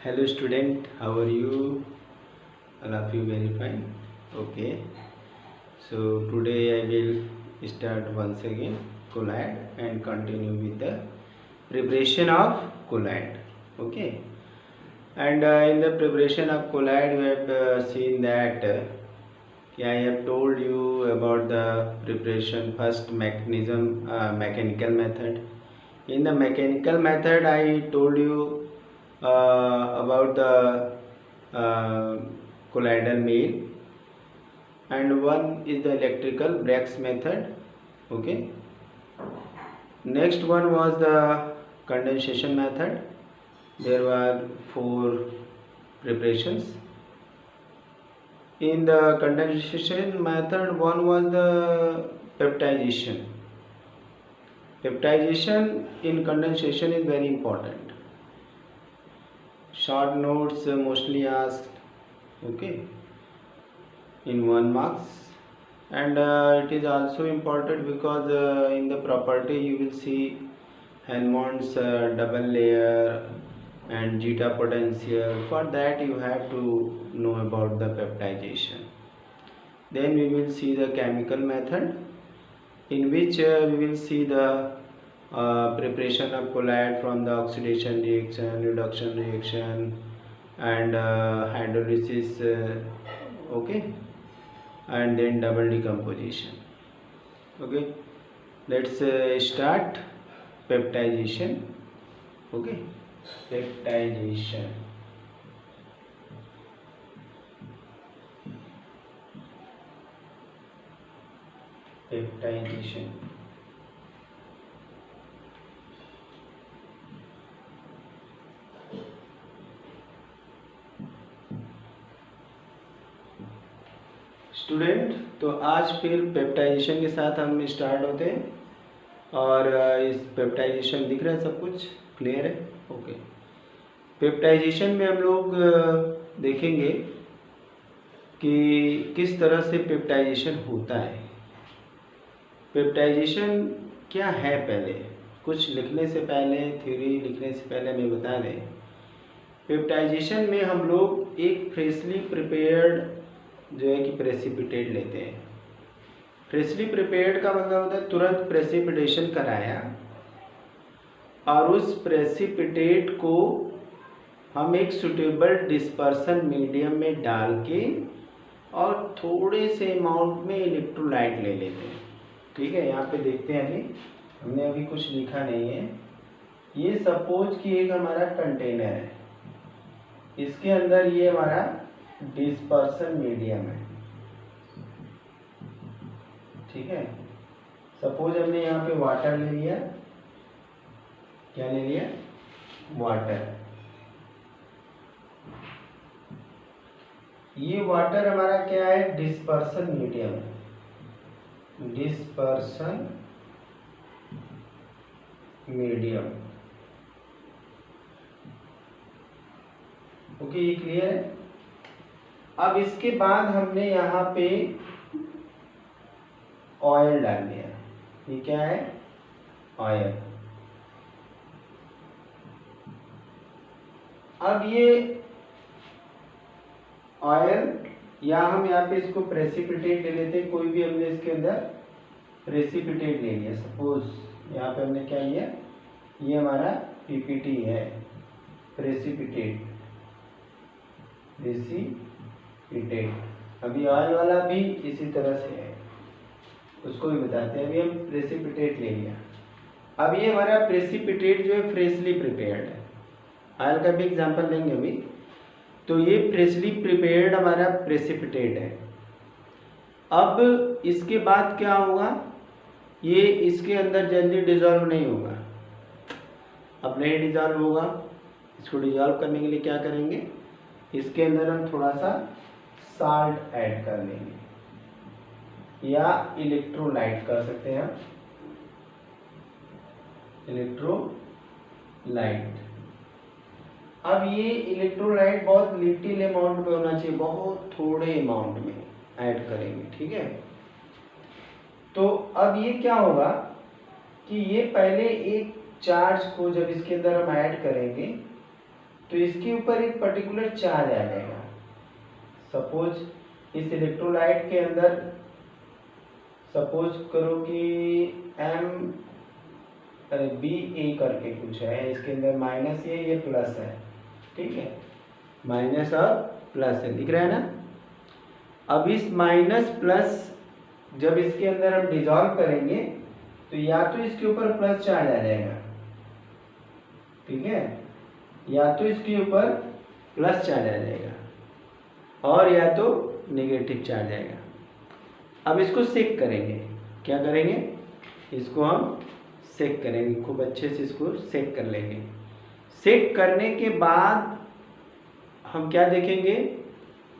Hello student, how are you? All of you very fine. Okay. So today I will start once again collide and continue with the preparation of collide. Okay. And in the preparation of collide, we have seen that I have told you about the preparation first mechanism, mechanical method. In the mechanical method, I told you about the uh, colloidal meal, and one is the electrical Brake's method. Okay. Next one was the condensation method. There were four preparations. In the condensation method, one was the peptidization. Peptidization in condensation is very important. Short notes mostly asked, okay, in 1 marks, and it is also important because in the property you will see Helmholtz double layer and zeta potential. For that you have to know about the peptidization. Then we will see the chemical method, in which we will see the preparation of colloid from the oxidation reaction, reduction reaction, and hydrolysis, okay, and then double decomposition. Okay, let's start peptidization. Okay, peptidization. Peptidization. Student, तो आज फिर peptization के साथ हम start होते हैं, और इस पेप्टाइजेशन दिख रहा है, सब कुछ क्लियर है? ओके। पेप्टाइजेशन में हम लोग देखेंगे कि किस तरह से पेप्टाइजेशन होता है। पेप्टाइजेशन क्या है, पहले कुछ लिखने से पहले, थ्योरी लिखने से पहले मैं बता दें, पेप्टाइजेशन में हम लोग एक फ्रेशली प्रिपेयर्ड जो है कि प्रेसिपिटेट लेते हैं। फ्रेशली प्रिपेयर्ड का मतलब होता है तुरंत प्रेसिपिटेशन कराया, और उस प्रेसिपिटेट को हम एक सुटेबल डिस्पर्सन मीडियम में डाल के और थोड़े से अमाउंट में इलेक्ट्रोलाइट ले लेते हैं। ठीक है, यहाँ पे देखते हैं, अभी हमने अभी कुछ लिखा नहीं है। ये सपोज कि एक हमारा कंटेनर है, इसके अंदर ये हमारा डिस्पर्सन मीडियम है। ठीक है, सपोज हमने यहाँ पे वाटर ले लिया। क्या ले लिया? वाटर। ये वाटर हमारा क्या है? डिस्पर्सन मीडियम है। Dispersion medium. ओके, ये क्लियर है? अब इसके बाद हमने यहाँ पे ऑयल डाल दिया। ये क्या है? ऑयल। अब ये ऑयल, या हम यहाँ पे इसको प्रेसिपिटेट ले लेते हैं। कोई भी हमने इसके अंदर प्रेसिपिटेट ले लिया। सपोज यहाँ पे हमने क्या लिया? ये हमारा पीपीटी है, प्रेसिपिटेट। अभी ऑयल वाला भी इसी तरह से है, उसको भी बताते हैं। अभी हम प्रेसिपिटेट ले लिया। अब ये हमारा प्रेसिपिटेट जो है फ्रेशली प्रिपेयर्ड है। ऑयल का भी एग्जांपल लेंगे अभी। तो ये फ्रेशली प्रिपेयर्ड हमारा प्रेसिपिटेट है। अब इसके बाद क्या होगा? ये इसके अंदर जल्दी डिजॉल्व नहीं होगा। अब नहीं डिजॉल्व होगा, इसको डिजॉल्व करने के लिए क्या करेंगे? इसके अंदर हम थोड़ा सा साल्ट ऐड कर लेंगे, या इलेक्ट्रोलाइट कर सकते हैं हम, इलेक्ट्रोलाइट। अब ये इलेक्ट्रोलाइट बहुत लिटिल अमाउंट में होना चाहिए, बहुत थोड़े अमाउंट में ऐड करेंगे। ठीक है, तो अब ये क्या होगा कि ये पहले एक चार्ज को जब इसके अंदर हम ऐड करेंगे तो इसके ऊपर एक पर्टिकुलर चार्ज आ जाएगा। सपोज इस इलेक्ट्रोलाइट के अंदर सपोज करो कि बी ए करके कुछ है, इसके अंदर माइनस ये प्लस है, ठीक है, माइनस और प्लस है, दिख रहा है ना। अब इस माइनस प्लस जब इसके अंदर हम डिसॉल्व करेंगे तो या तो इसके ऊपर प्लस चार्ज आ जाएगा, ठीक है, या तो इसके ऊपर प्लस चार्ज आ जाएगा और या तो नेगेटिव चार्ज आएगा। अब इसको सेक करेंगे, क्या करेंगे, इसको हम सेक करेंगे, खूब अच्छे से इसको सेक कर लेंगे। सेक करने के बाद हम क्या देखेंगे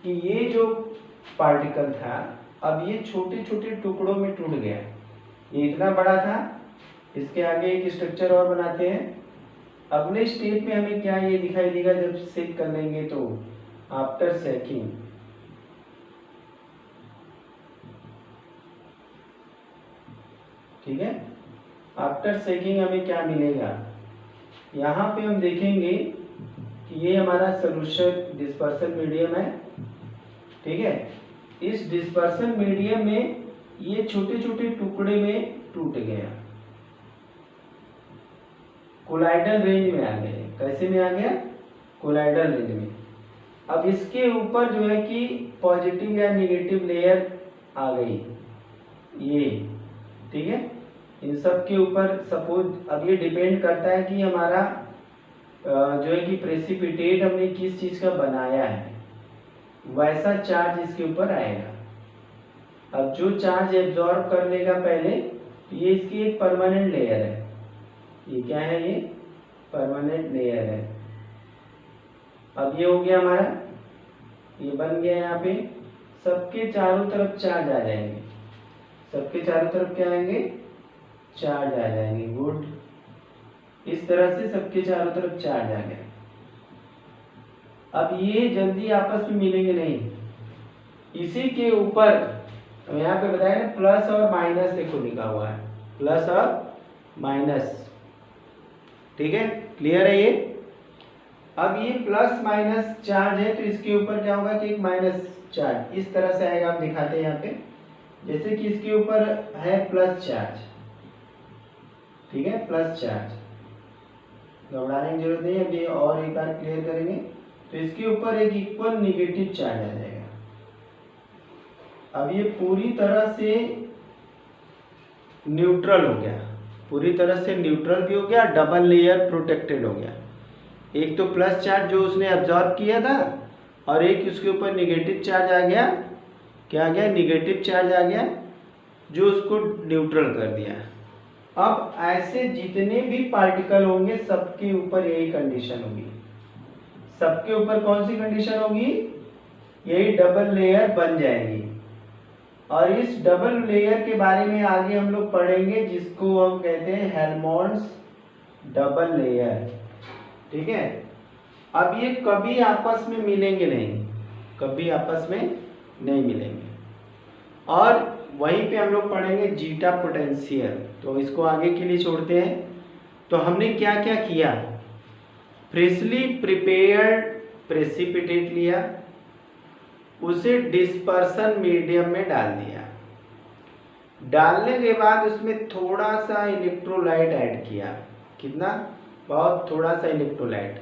कि ये जो पार्टिकल था अब ये छोटे छोटे टुकड़ों में टूट गया। ये इतना बड़ा था, इसके आगे एक स्ट्रक्चर और बनाते हैं। अगले स्टेप में हमें क्या ये दिखाई देगा जब सेक कर लेंगे तो आफ्टर सेकिंग, ठीक है, आफ्टर सेकिंग हमें क्या मिलेगा, यहाँ पे हम देखेंगे कि ये हमारा सोल्यूशन डिस्पर्सन मीडियम है, ठीक है। इस डिस्पर्सन मीडियम में ये छोटे छोटे टुकड़े में टूट गया, कोलाइडल रेंज में आ गए। कैसे में आ गया, कोलाइडल रेंज में। अब इसके ऊपर जो है कि पॉजिटिव या नेगेटिव लेयर आ गई, ये, ठीक है। इन सब के ऊपर सपोज अब ये डिपेंड करता है कि हमारा जो है कि प्रेसिपिटेट हमने किस चीज का बनाया है, वैसा चार्ज इसके ऊपर आएगा। अब जो चार्ज एब्जॉर्ब कर लेगा पहले, तो ये इसकी एक परमानेंट लेयर है। ये क्या है, ये परमानेंट लेयर है। अब ये हो गया हमारा, ये बन गया, यहाँ पे सबके चारों तरफ चार्ज आ जाएंगे, सबके चारों तरफ क्या आएंगे, चार्ज आ जाएंगे। गुड, इस तरह से सबके चारों तरफ चार्ज आ गया। अब ये जल्दी आपस में मिलेंगे नहीं, इसी के ऊपर यहाँ पे बताया ना प्लस और माइनस, देखो लिखा हुआ है प्लस और माइनस, ठीक है, क्लियर है ये। अब ये प्लस माइनस चार्ज है तो इसके ऊपर क्या होगा कि एक माइनस चार्ज इस तरह से आएगा। हम दिखाते हैं यहाँ पे, जैसे कि इसके ऊपर है प्लस चार्ज, ठीक है, प्लस चार्ज, घबराने की जरूरत नहीं है, ये और एक बार क्लियर करेंगे। तो इसके ऊपर एक इक्वल नेगेटिव चार्ज आ जाएगा। अब ये पूरी तरह से न्यूट्रल हो गया, पूरी तरह से न्यूट्रल भी हो गया, डबल लेयर प्रोटेक्टेड हो गया। एक तो प्लस चार्ज जो उसने एब्जॉर्ब किया था और एक उसके ऊपर नेगेटिव चार्ज आ गया, क्या आ गया, नेगेटिव चार्ज आ गया जो उसको न्यूट्रल कर दिया। अब ऐसे जितने भी पार्टिकल होंगे सबके ऊपर यही कंडीशन होगी, सबके ऊपर कौन सी कंडीशन होगी, यही डबल लेयर बन जाएगी। और इस डबल लेयर के बारे में आगे हम लोग पढ़ेंगे, जिसको हम कहते हैं हेल्महोल्ट्ज डबल लेयर, ठीक है। अब ये कभी आपस में मिलेंगे नहीं, कभी आपस में नहीं मिलेंगे। और वहीं पे हम लोग पढ़ेंगे जीटा पोटेंशियल, तो इसको आगे के लिए छोड़ते हैं। तो हमने क्या क्या किया, फ्रेशली प्रिपेयर्ड प्रेसिपिटेट लिया, उसे डिस्पर्सन मीडियम में डाल दिया, डालने के बाद उसमें थोड़ा सा इलेक्ट्रोलाइट ऐड किया, कितना, बहुत थोड़ा सा इलेक्ट्रोलाइट।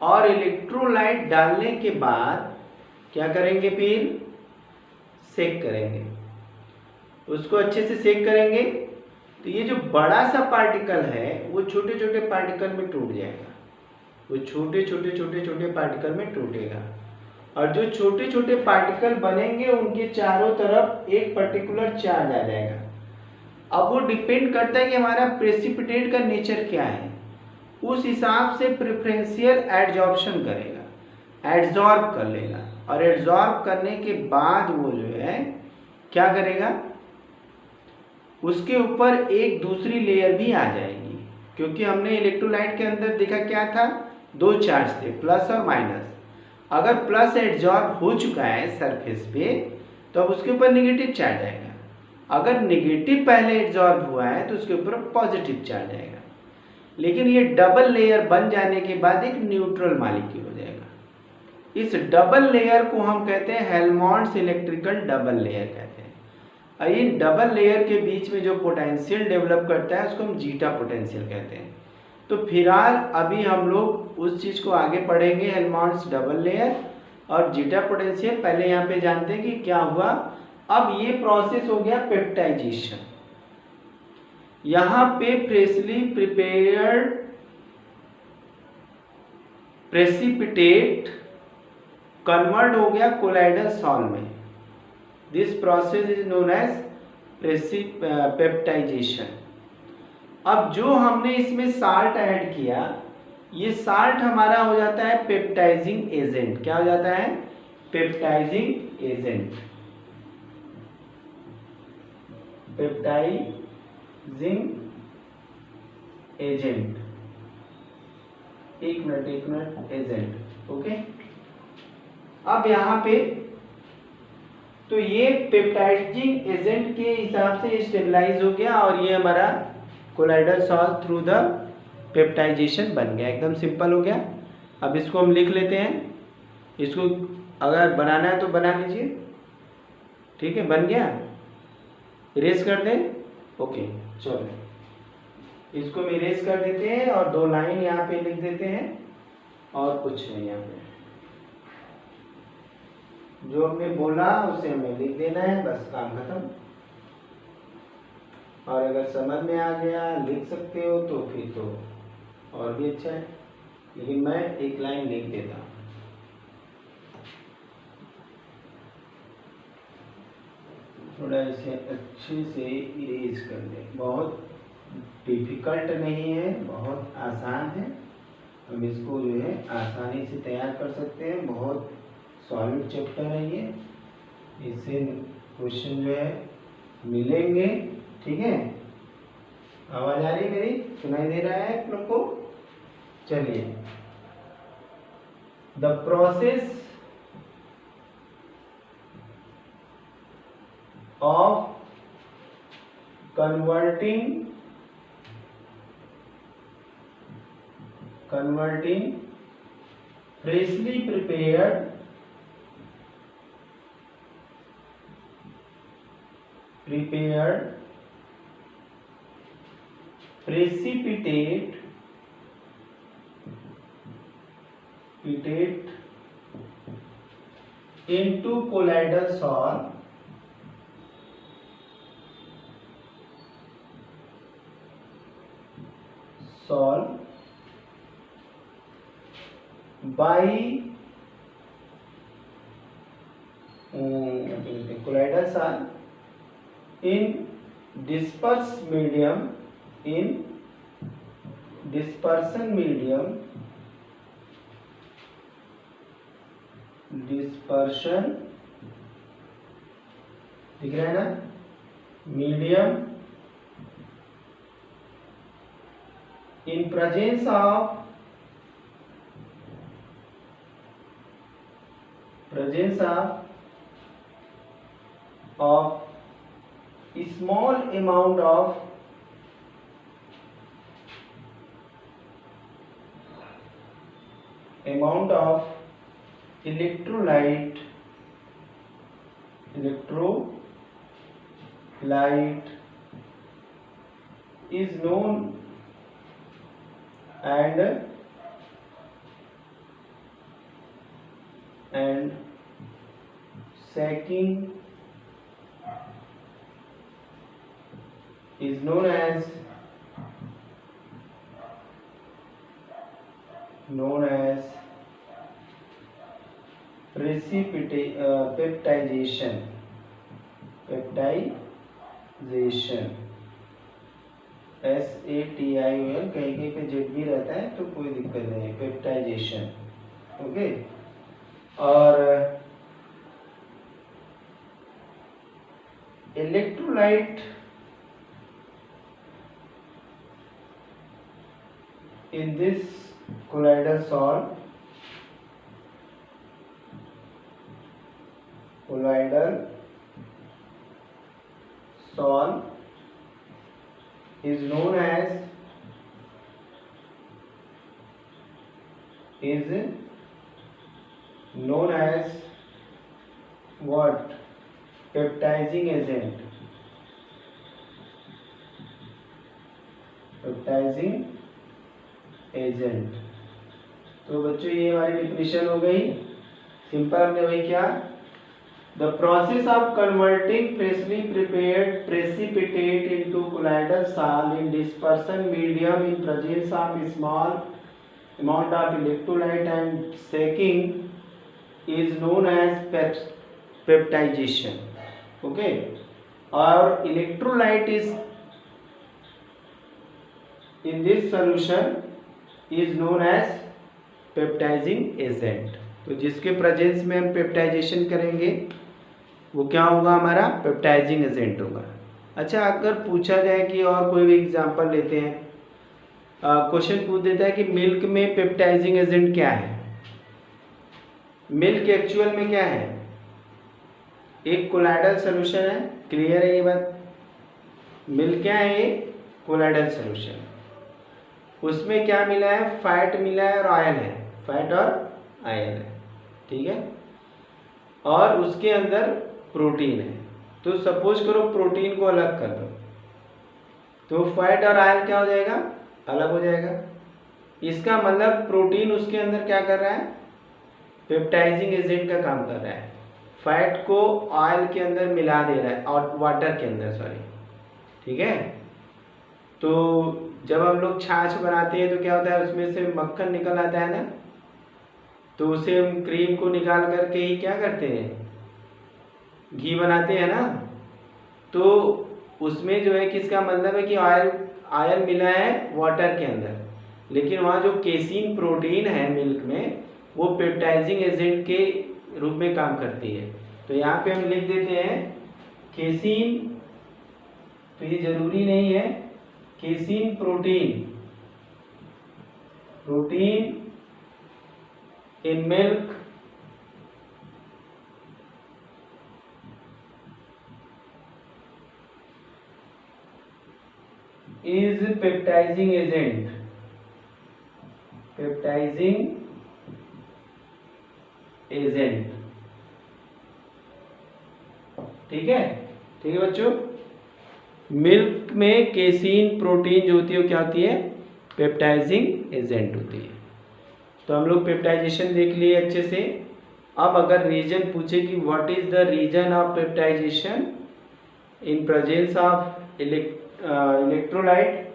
और इलेक्ट्रोलाइट डालने के बाद क्या करेंगे, फिर सेक करेंगे, उसको अच्छे से सेक करेंगे। तो ये जो बड़ा सा पार्टिकल है वो छोटे छोटे पार्टिकल में टूट जाएगा, वो छोटे छोटे छोटे छोटे पार्टिकल में टूटेगा। और जो छोटे छोटे पार्टिकल बनेंगे उनके चारों तरफ एक पर्टिकुलर चार्ज आ जाएगा। अब वो डिपेंड करता है कि हमारा प्रेसिपिटेट का नेचर क्या है, उस हिसाब से प्रेफरेंशियल एडजॉर्प्शन करेगा, एडजॉर्ब कर लेगा। और एडजॉर्ब करने के बाद वो जो है क्या करेगा, उसके ऊपर एक दूसरी लेयर भी आ जाएगी, क्योंकि हमने इलेक्ट्रोलाइट के अंदर देखा क्या था, दो चार्ज थे, प्लस और माइनस। अगर प्लस एडजॉर्ब हो चुका है सरफेस पे तो अब उसके ऊपर नेगेटिव चार्ज आएगा। अगर नेगेटिव पहले एडजॉर्ब हुआ है तो उसके ऊपर पॉजिटिव चार्ज आएगा। लेकिन ये डबल लेयर बन जाने के बाद एक न्यूट्रल मॉलिक्यूल हो जाएगा। इस डबल लेयर को हम कहते हैं हेल्महोल्ट्ज इलेक्ट्रिकल डबल लेयर कहते हैं। और इन डबल लेयर के बीच में जो पोटेंशियल डेवलप करता है उसको हम जीटा पोटेंशियल कहते हैं। तो फिलहाल अभी हम लोग उस चीज़ को आगे पढ़ेंगे, हेल्महोल्ट्ज डबल लेयर और जीटा पोटेंशियल। पहले यहाँ पे जानते हैं कि क्या हुआ। अब ये प्रोसेस हो गया पेप्टाइजेशन। यहाँ पे फ्रेशली प्रिपेयर्ड प्रेसिपिटेट कन्वर्ट हो गया कोलाइडल सॉल्ट में। This process is known as peptization. अब जो हमने इसमें साल्ट ऐड किया, ये साल्ट हमारा हो जाता है पेप्टाइजिंग एजेंट। क्या हो जाता है? Peptising agent. पेप्टाइजिंग एजेंट, एक मिनट एजेंट। ओके, अब यहाँ पे तो ये पेप्टाइजिंग एजेंट के हिसाब से स्टेबलाइज हो गया और ये हमारा colloidal salt through the peptization बन गया। एकदम सिंपल हो गया। अब इसको हम लिख लेते हैं। इसको अगर बनाना है तो बना लीजिए। ठीक है, बन गया। इरेज कर दें। ओके, चलो इसको हम इरेज कर देते हैं और 2 लाइन यहाँ पे लिख देते हैं और कुछ नहीं। यहाँ पे जो हमने बोला उसे हमें लिख देना है, बस काम खत्म। और अगर समझ में आ गया लिख सकते हो तो फिर तो और भी अच्छा है, लेकिन मैं एक लाइन लिख देता हूँ। थोड़ा इसे अच्छे से इरेज कर दें। बहुत डिफिकल्ट नहीं है, बहुत आसान है। हम इसको जो है आसानी से तैयार कर सकते हैं। बहुत सॉलिड चैप्टर है ये, इससे क्वेश्चन जो है मिलेंगे। ठीक है, आवाज आ रही है मेरी? सुनाई दे रहा है आप लोग को? चलिए, the process of converting freshly prepared precipitate into colloidal salt by colloidal salt in dispersion medium dispersion दिख रहा है ना? Medium in presence of small amount of electrolyte is known and sacking is known as peptidization SATION, कहीं कहीं पे Z भी रहता है तो कोई दिक्कत नहीं, पेप्टाइजेशन। ओके, और electrolyte in this colloidal salt is known as is known as what? Peptizing agent. Peptizing agent. तो बच्चों ये हमारी डिफिनेशन हो गई। सिंपल हमने वही क्या, the process of converting freshly prepared precipitate into colloidal salt in dispersion medium in presence of small amount of electrolyte and shaking is known as peptization. Okay, और electrolyte is in this solution is known as peptising agent. तो जिसके presence में हम peptization करेंगे वो क्या होगा, हमारा पेप्टाइजिंग एजेंट होगा। अच्छा, अगर पूछा जाए कि और कोई भी एग्जांपल लेते हैं, क्वेश्चन पूछ देता है कि मिल्क में पेप्टाइजिंग एजेंट क्या है। मिल्क एक्चुअल में क्या है, एक कोलाइडल सोल्यूशन है। क्लियर है ये बात? मिल्क क्या है, ये कोलाइडल सोल्यूशन। उसमें क्या मिला है, फैट मिला है और आयन है, फैट और आयन है, ठीक है। और उसके अंदर प्रोटीन है। तो सपोज करो प्रोटीन को अलग कर दो, तो फैट और आयन क्या हो जाएगा, अलग हो जाएगा। इसका मतलब प्रोटीन उसके अंदर क्या कर रहा है, पेप्टाइजिंग एजेंट का काम कर रहा है। फैट को ऑयल के अंदर मिला दे रहा है और वाटर के अंदर, सॉरी, ठीक है। तो जब हम लोग छाछ बनाते हैं तो क्या होता है, उसमें से मक्खन निकल आता है ना, तो उसे हम क्रीम को निकाल करके ही क्या करते हैं, घी बनाते हैं ना। तो उसमें जो है किसका मतलब है कि आयल मिला है वाटर के अंदर, लेकिन वहाँ जो केसीन प्रोटीन है मिल्क में, वो पेप्टाइजिंग एजेंट के रूप में काम करती है। तो यहाँ पे हम लिख देते हैं केसीन, तो ये जरूरी नहीं है, casein protein in milk is peptizing agent, ठीक है। ठीक है बच्चों, मिल्क में केसीन प्रोटीन जो होती है वो क्या होती है, पेप्टाइजिंग एजेंट होती है। तो हम लोग पेप्टाइजेशन देख लिए अच्छे से। अब अगर रीजन पूछे कि what is the reason of peptization in presence of electrolyte,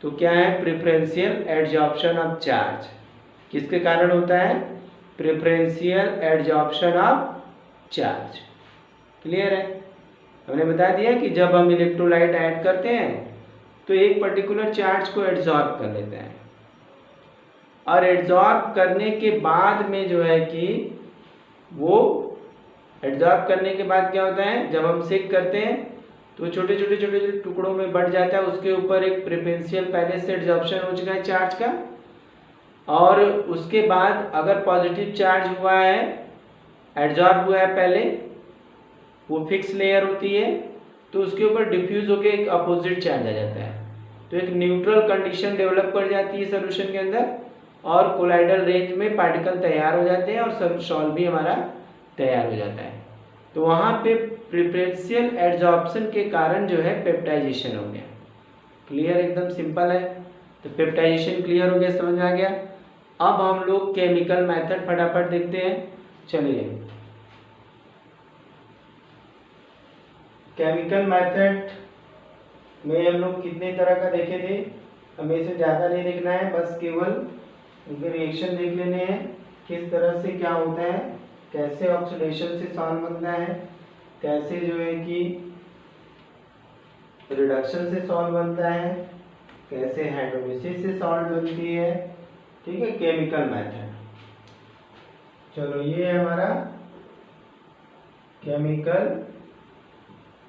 तो क्या है, प्रेफरेंशियल एडजॉर्प्शन ऑफ चार्ज। किसके कारण होता है, preferential adsorption of charge. Clear है? हमने बता दिया कि जब हम इलेक्ट्रोलाइट ऐड करते हैं तो एक पर्टिकुलर चार्ज को एड्जॉर्ब कर लेते हैं, और एड्जॉर्ब करने के बाद में जो है कि वो एड्जॉर्ब करने के बाद क्या होता है, जब हम सेक करते हैं तो छोटे छोटे टुकड़ों में बढ़ जाता है। उसके ऊपर एक प्रेफरेंशियल पहले से एड्जॉर्प्शन हो चुका है चार्ज का, और उसके बाद अगर पॉजिटिव चार्ज हुआ है, एड्जॉर्ब हुआ है पहले, वो फिक्स लेयर होती है, तो उसके ऊपर डिफ्यूज होकर एक अपोजिट चार्ज आ जाता है। तो एक न्यूट्रल कंडीशन डेवलप कर जाती है सोल्यूशन के अंदर, और कोलाइडल रेंज में पार्टिकल तैयार हो जाते हैं और सॉल्व भी हमारा तैयार हो जाता है। तो वहाँ पे प्रेफरेंशियल एड्जॉर्प्शन के कारण जो है पेप्टाइजेशन हो गया। क्लियर? एकदम सिंपल है। तो पेप्टाइजेशन क्लियर हो गया, समझ में आ गया। अब हम लोग केमिकल मेथड फटाफट देखते हैं। चलिए, केमिकल मेथड में हम लोग कितने तरह का देखे थे, हमें इसे ज़्यादा नहीं देखना है, बस केवल इनके रिएक्शन देख लेने हैं, किस तरह से क्या होता है, कैसे ऑक्सीडेशन से सॉल्व बनता है, कैसे जो है कि रिडक्शन से सॉल्व बनता है, कैसे हाइड्रोलिसिस से सॉल्व बनती है। ठीक है, केमिकल मेथड। चलो, ये है हमारा केमिकल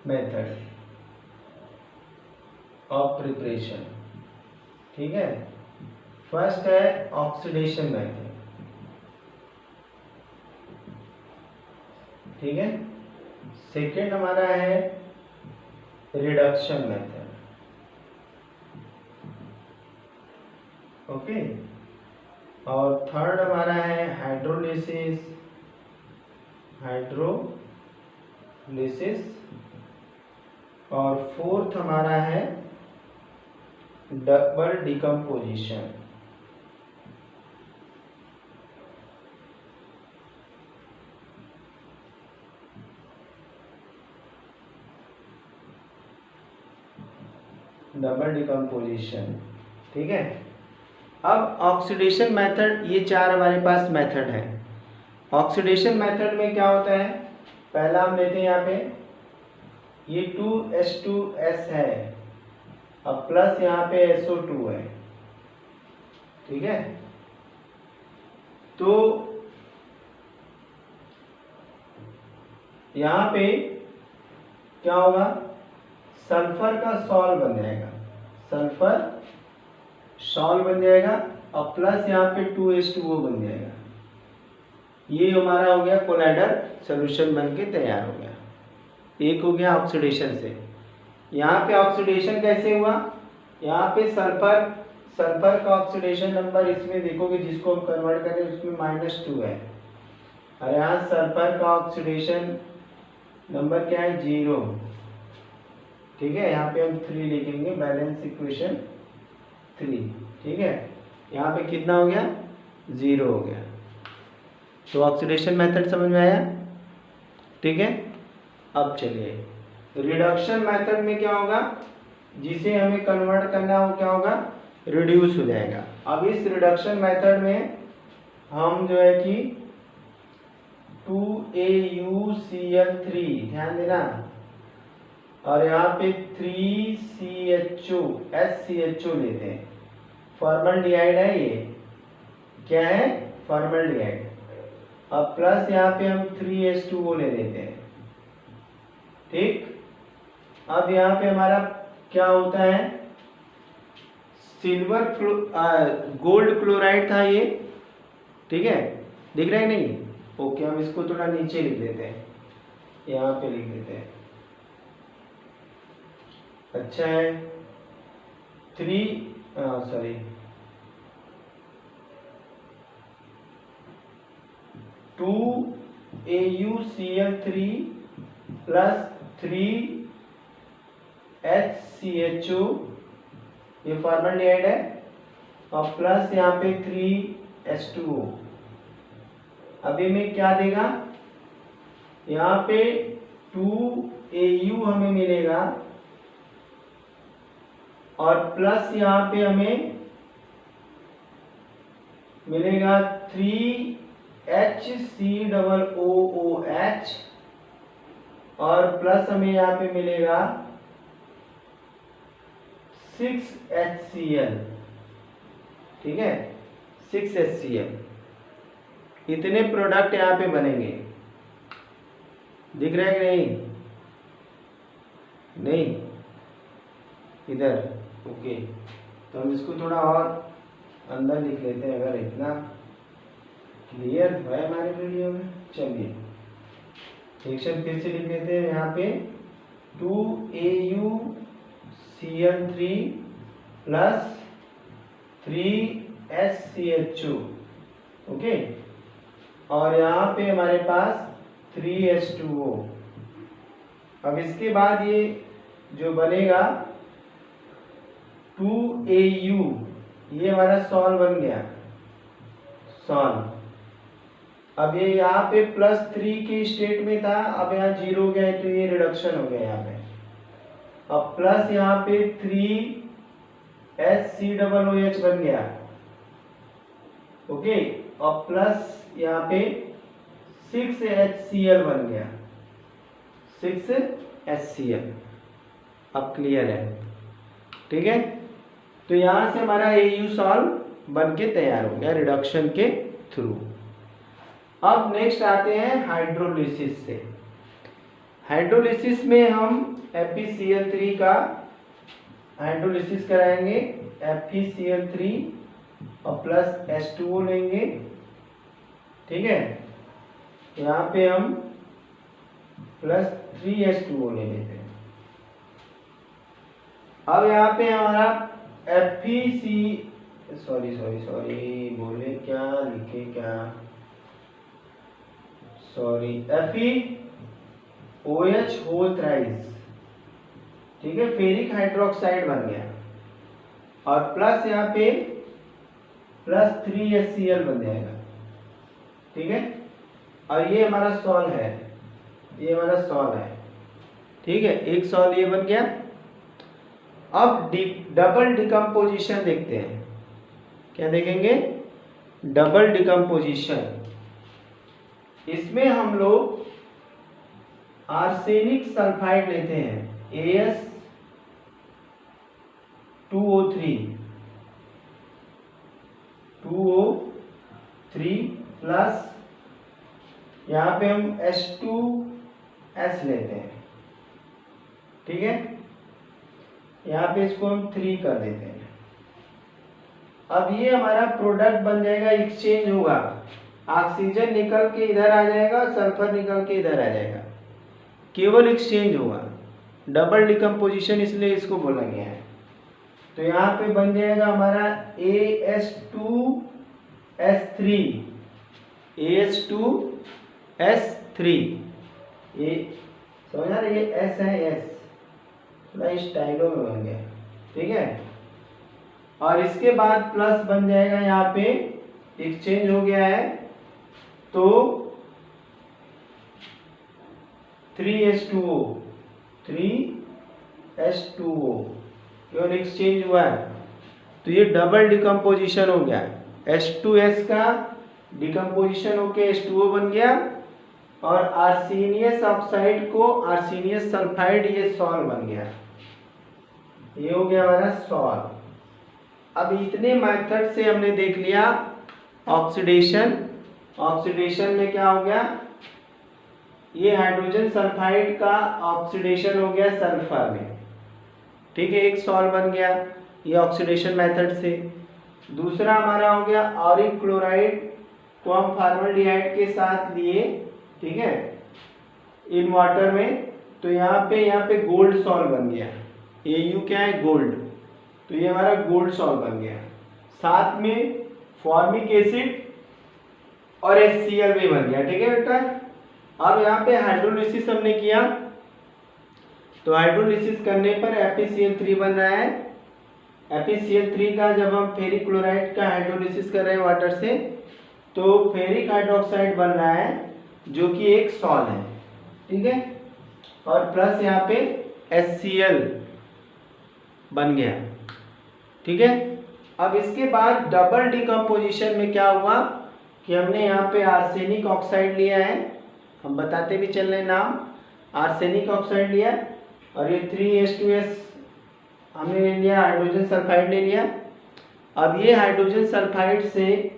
मेथड ऑफ प्रिपरेशन। ठीक है, फर्स्ट है ऑक्सीडेशन मेथड। ठीक है, सेकेंड हमारा है रिडक्शन मेथड। ओके, और थर्ड हमारा है हाइड्रोलिसिस और फोर्थ हमारा है डबल डिकम्पोजिशन। ठीक है। अब ऑक्सीडेशन मेथड, ये चार हमारे पास मेथड है। ऑक्सीडेशन मेथड में क्या होता है, पहला हम लेते हैं यहाँ पे ये 2H2S है, अब प्लस यहाँ पे SO2 है, ठीक है। तो यहाँ पे क्या होगा, सल्फर का सॉल्ट बन जाएगा, सल्फर सॉल्ट बन जाएगा और प्लस यहाँ पे 2H2O बन जाएगा। ये हमारा हो गया कोलाइडल सॉल्यूशन बन के तैयार हो गया। एक हो गया ऑक्सीडेशन से। यहाँ पे ऑक्सीडेशन कैसे हुआ, यहाँ पे सल्फर का ऑक्सीडेशन नंबर इसमें देखोगे, जिसको हम कन्वर्ट करें उसमें -2 है, और यहाँ सल्फर का ऑक्सीडेशन नंबर क्या है, 0, ठीक है। यहाँ पे हम 3 लिखेंगे, बैलेंस इक्वेशन 3, ठीक है। यहाँ पे कितना हो गया, 0 हो गया। तो ऑक्सीडेशन मेथड समझ में आया, ठीक है। अब चलिए रिडक्शन मेथड में क्या होगा, जिसे हमें कन्वर्ट करना हो क्या होगा, रिड्यूस हो जाएगा। अब इस रिडक्शन मेथड में हम जो है कि 2AuCl3, ध्यान देना, और यहाँ पे 3SCHO लेते हैं। फॉर्मल्डिहाइड है, ये क्या है, फॉर्मल्डिहाइड। अब प्लस यहाँ पे हम 3H2O ले लेते हैं, ठीक। अब यहाँ पे हमारा क्या होता है, गोल्ड क्लोराइड था ये, ठीक है, दिख रहा है नहीं, ओके। हम इसको थोड़ा नीचे लिख देते हैं, यहाँ पे लिख देते हैं, अच्छा है। 2AuCl3 प्लस 3HCHO, ये फॉर्मल्डिहाइड है, और प्लस यहाँ पे 3H2O। अभी में क्या देगा, यहाँ पे 2Au हमें मिलेगा, और प्लस यहाँ पे हमें मिलेगा 3HCOOH, और प्लस हमें यहाँ पे मिलेगा 6HCl, ठीक है, 6HCl। इतने प्रोडक्ट यहाँ पे बनेंगे, दिख रहा है कि नहीं, इधर, ओके। तो हम इसको थोड़ा और अंदर लिख लेते हैं, अगर इतना क्लियर है हमारे वीडियो में। चलिए रिएक्शन फिर से लिख लेते हैं, यहाँ पे 2AuCl3 प्लस 3SCHO, ओके, और यहाँ पे हमारे पास 3H2O। अब इसके बाद ये जो बनेगा 2Au, ये हमारा सॉल बन गया, सॉल। अब ये यहाँ पे +3 की स्टेट में था, अब यहाँ 0 हो गया है, तो ये रिडक्शन हो गया यहाँ पे। अब प्लस यहाँ पे 3HCOOH बन गया, ओके, और प्लस यहाँ पे 6HCl बन गया, 6HCl। अब क्लियर है, ठीक है। तो यहाँ से हमारा Au सॉल्व बन के तैयार हो गया रिडक्शन के थ्रू। अब नेक्स्ट आते हैं हाइड्रोलिसिस से। हाइड्रोलिसिस में हम FeCl3 का हाइड्रोलिसिस कराएंगे, FeCl3 और प्लस H2O लेंगे, ठीक है। यहाँ पे हम प्लस 3H2O ले लेते हैं। अब यहाँ पे हमारा सॉरी सॉरी सॉरी, बोले क्या लिखे क्या, सॉरी, FeOH होल थ्राइस, ठीक है, फेरिक हाइड्रोक्साइड बन गया, और प्लस यहाँ पे प्लस 3HCl बन जाएगा, ठीक है। और ये हमारा सॉल है, ये हमारा सॉल है, ठीक है, एक सॉल ये बन गया। अब डबल डिकम्पोजिशन देखते हैं, क्या देखेंगे, डबल डिकम्पोजिशन। इसमें हम लोग आर्सेनिक सल्फाइड लेते हैं, AS2O3 प्लस यहाँ पे हम H2S लेते हैं, ठीक है, यहाँ पे इसको हम 3 कर देते हैं। अब ये हमारा प्रोडक्ट बन जाएगा, एक्सचेंज होगा, ऑक्सीजन निकल के इधर आ जाएगा, सल्फर निकल के इधर आ जाएगा, केवल एक्सचेंज होगा, डबल डिकम्पोजिशन इसलिए इसको बोला गया है। तो यहाँ पे बन जाएगा हमारा AS2S3, ये समझा रहे, ये S है, S थोड़ा स्टाइलो में बन गया, ठीक है। और इसके बाद प्लस बन जाएगा, यहाँ पे एक्सचेंज हो गया है, तो 3H2O केवल एक्सचेंज हुआ है, तो ये डबल डिकम्पोजिशन हो गया, H2S का डिकम्पोजिशन होके H2O बन गया, और आर्सेनियस ऑक्साइड को आर्सेनियस सल्फाइड, ये सॉल बन गया, ये हो गया हमारा सॉल। अब इतने मेथड से हमने देख लिया ऑक्सीडेशन। ऑक्सीडेशन में क्या हो गया, ये हाइड्रोजन सल्फाइड का ऑक्सीडेशन हो गया सल्फर में, ठीक है, एक सॉल बन गया ये ऑक्सीडेशन मेथड से। दूसरा हमारा हो गया ऑरिक क्लोराइड को हम फॉर्मल्डिहाइड के साथ लिए, ठीक है, इन वाटर में, तो यहाँ पे गोल्ड सॉल बन गया, AU क्या है, गोल्ड, तो ये हमारा गोल्ड सॉल बन गया। साथ में फॉर्मिक एसिड और HCl भी बन गया, ठीक है बेटा। अब यहाँ पे हाइड्रोलिसिस हमने किया, तो हाइड्रोलिसिस करने पर FeCl3 बन रहा है। FeCl3 का जब हम फेरिक क्लोराइड का हाइड्रोलिसिस कर रहे हैं वाटर से, तो फेरिक हाइड्रोक्साइड बन रहा है, जो कि एक सॉल है, ठीक है, और प्लस यहाँ पे HCl बन गया, ठीक है। अब इसके बाद डबल डिकम्पोजिशन में क्या हुआ कि हमने यहाँ पे आर्सेनिक ऑक्साइड लिया है, हम बताते भी चल रहे नाम, आर्सेनिक ऑक्साइड लिया, और ये 3H2S हमने ले लिया, हाइड्रोजन सल्फाइड ले लिया। अब ये हाइड्रोजन सल्फाइड से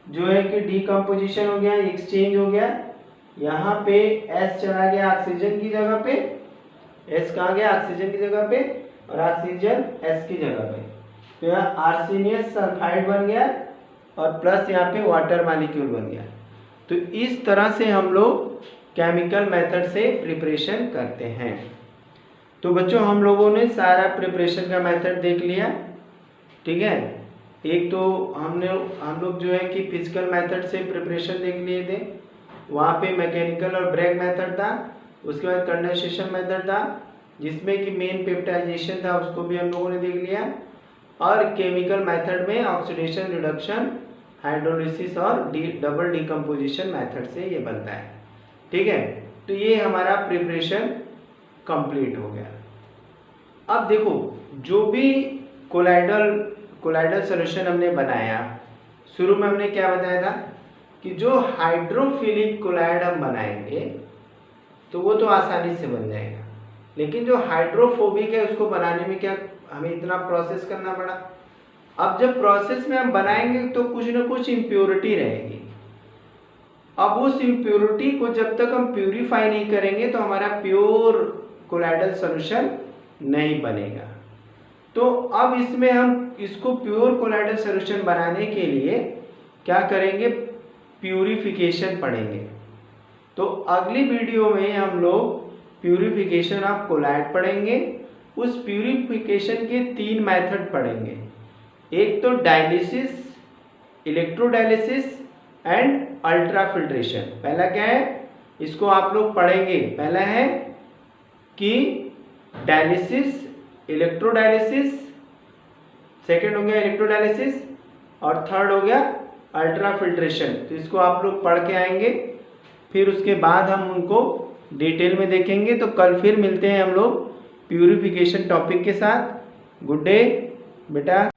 जो है कि डिकम्पोजिशन हो गया, एक्सचेंज हो गया, यहाँ पे S चला गया ऑक्सीजन की जगह पे, S कहाँ गया, ऑक्सीजन की जगह पे, और ऑक्सीजन S की जगह पे, तो यहाँ आर्सेनियस सल्फाइड बन गया, और प्लस यहाँ पे वाटर मॉलिक्यूल बन गया। तो इस तरह से हम लोग केमिकल मेथड से प्रिपरेशन करते हैं। तो बच्चों हम लोगों ने सारा प्रिपरेशन का मेथड देख लिया, ठीक है। एक तो हम लोग जो है कि फिजिकल मेथड से प्रिपरेशन देख लिए थे, वहाँ पे मैकेनिकल और ब्रेक मेथड था, उसके बाद कंडेंसेशन मेथड था, जिसमें कि मेन पेप्टाइजेशन था, उसको भी हम लोगों ने देख लिया, और केमिकल मेथड में ऑक्सीडेशन, रिडक्शन, हाइड्रोलिसिस और डबल डिकम्पोजिशन मेथड से ये बनता है, ठीक है। तो ये हमारा प्रिपरेशन कंप्लीट हो गया। अब देखो, जो भी कोलाइडल सॉल्यूशन हमने बनाया, शुरू में हमने क्या बताया था कि जो हाइड्रोफिलिक कोलाइड हम बनाएंगे तो वो तो आसानी से बन जाएगा, लेकिन जो हाइड्रोफोबिक है उसको बनाने में क्या हमें इतना प्रोसेस करना पड़ा। अब जब प्रोसेस में हम बनाएंगे तो कुछ ना कुछ इम्प्योरिटी रहेगी। अब उस इम्प्योरिटी को जब तक हम प्यूरिफाई नहीं करेंगे तो हमारा प्योर कोलाइडल सॉल्यूशन नहीं बनेगा। तो अब इसमें हम इसको प्योर कोलाइडल सॉल्यूशन बनाने के लिए क्या करेंगे, प्यूरिफिकेशन पढ़ेंगे। तो अगली वीडियो में हम लोग प्यूरिफिकेशन ऑफ कोलाइड पढ़ेंगे। उस प्यूरिफिकेशन के 3 मेथड पढ़ेंगे। एक तो डायलिसिस, इलेक्ट्रोडायलिसिस एंड अल्ट्राफिल्ट्रेशन। पहला क्या है, इसको आप लोग पढ़ेंगे। पहला है कि डायलिसिस, इलेक्ट्रोडायलिसिस, सेकेंड हो गया इलेक्ट्रोडायलिसिस और थर्ड हो गया अल्ट्राफिल्ट्रेशन। तो इसको आप लोग पढ़ के आएंगे, फिर उसके बाद हम उनको डिटेल में देखेंगे। तो कल फिर मिलते हैं हम लोग प्यूरिफिकेशन टॉपिक के साथ। गुड डे बेटा।